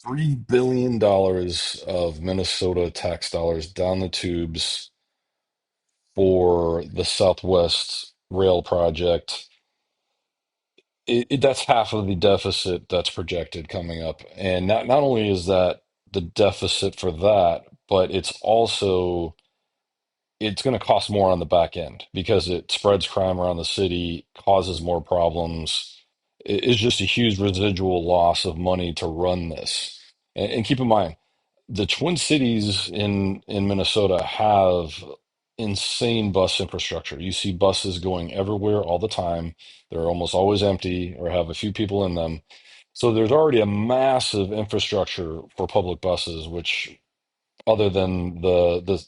$3 billion of Minnesota tax dollars down the tubes for the Southwest Rail project. That's half of the deficit that's projected coming up. And not only is that the deficit for that, but it's going to cost more on the back end because it spreads crime around the city, causes more problems. It's just a huge residual loss of money to run this. And keep in mind, the Twin Cities in Minnesota have insane bus infrastructure. You see buses going everywhere all the time. They're almost always empty or have a few people in them. So there's already a massive infrastructure for public buses, which other than the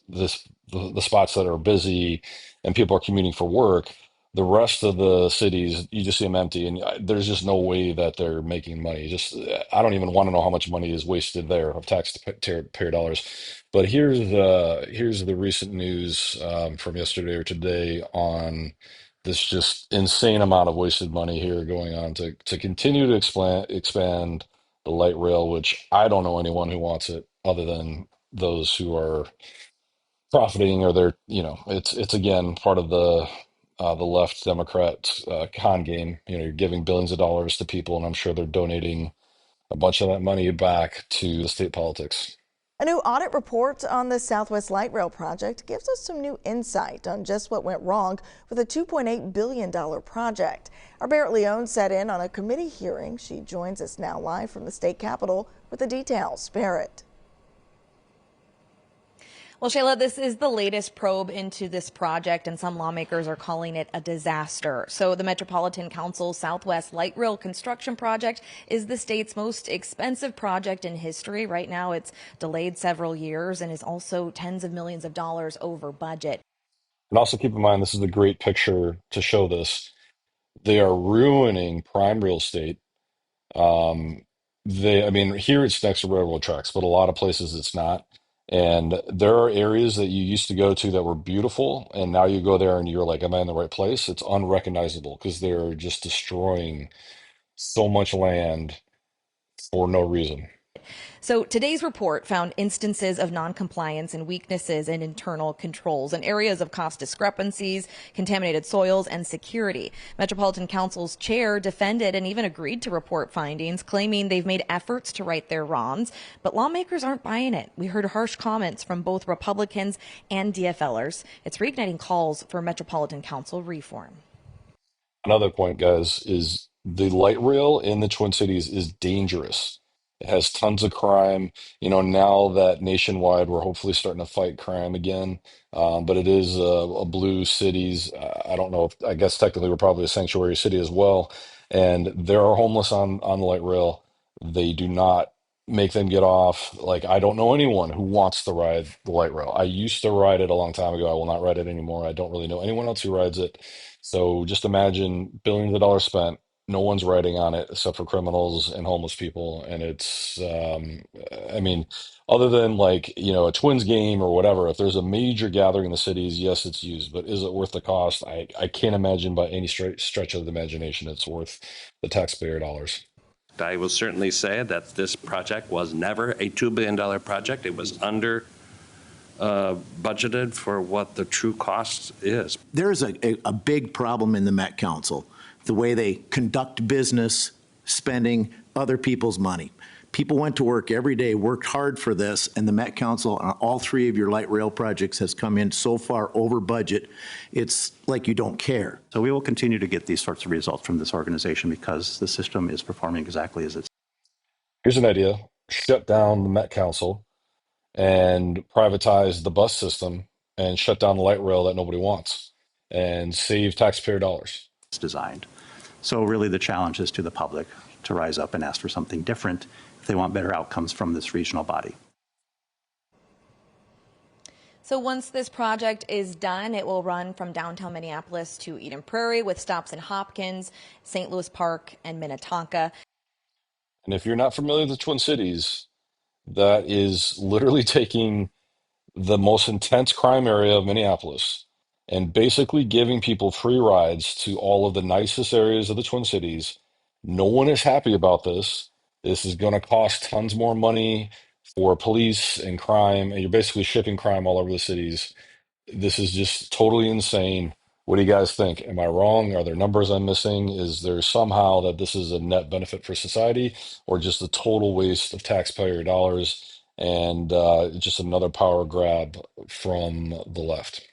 spots that are busy and people are commuting for work, the rest of the cities you just see them empty, and there's just no way that they're making money. Just I don't even want to know how much money is wasted there of taxpayer dollars. But here's the recent news from yesterday or today on this just insane amount of wasted money here going on to continue to expand the light rail, which I don't know anyone who wants it other than those who are profiting or they're it's again part of the left Democrat con game. You're giving billions of dollars to people, and I'm sure they're donating a bunch of that money back to the state politics. A new audit report on the Southwest Light Rail project gives us some new insight on just what went wrong with a $2.8 billion project. Our Barrett Leone sat in on a committee hearing. She joins us now live from the state capitol with the details. Barrett. Well, Shayla, this is the latest probe into this project, and some lawmakers are calling it a disaster. So the Metropolitan Council's Southwest Light Rail construction project is the state's most expensive project in history. Right now, it's delayed several years and is also tens of millions of dollars over budget. And also keep in mind, this is a great picture to show this. They are ruining prime real estate. I mean, here it's next to railroad tracks, but a lot of places it's not. And there are areas that you used to go to that were beautiful, and now you go there and you're like, am I in the right place? It's unrecognizable because they're just destroying so much land for no reason. So today's report found instances of noncompliance and weaknesses in internal controls and areas of cost discrepancies, contaminated soils, and security. Metropolitan Council's chair defended and even agreed to report findings, claiming they've made efforts to right their wrongs, but lawmakers aren't buying it. We heard harsh comments from both Republicans and DFLers. It's reigniting calls for Metropolitan Council reform. Another point, guys, is the light rail in the Twin Cities is dangerous. It has tons of crime. Now that nationwide, we're hopefully starting to fight crime again. But it is a blue cities. I don't know if, I guess technically we're probably a sanctuary city as well. And there are homeless on the light rail. They do not make them get off. Like, I don't know anyone who wants to ride the light rail. I used to ride it a long time ago. I will not ride it anymore. I don't really know anyone else who rides it. So just imagine billions of dollars spent, no one's writing on it except for criminals and homeless people. And I mean, other than like, a Twins game or whatever, if there's a major gathering in the cities, yes, it's used, but is it worth the cost? I can't imagine by any stretch of the imagination it's worth the taxpayer dollars. I will certainly say that this project was never a $2 billion project. It was under budgeted for what the true cost is. There's a big problem in the Met Council, the way they conduct business, spending other people's money. People went to work every day, worked hard for this, and the Met Council on all three of your light rail projects has come in so far over budget, it's like you don't care. So we will continue to get these sorts of results from this organization because the system is performing exactly as it's. Here's an idea. Shut down the Met Council and privatize the bus system and shut down the light rail that nobody wants and save taxpayer dollars. Designed. So really the challenge is to the public to rise up and ask for something different if they want better outcomes from this regional body. So once this project is done, it will run from downtown Minneapolis to Eden Prairie with stops in Hopkins, St. Louis Park, and Minnetonka. And if you're not familiar with the Twin Cities, that is literally taking the most intense crime area of Minneapolis and basically giving people free rides to all of the nicest areas of the Twin Cities. No one is happy about this. This is going to cost tons more money for police and crime, and you're basically shipping crime all over the cities. This is just totally insane. What do you guys think? Am I wrong? Are there numbers I'm missing? Is there somehow that this is a net benefit for society, or just a total waste of taxpayer dollars and just another power grab from the left?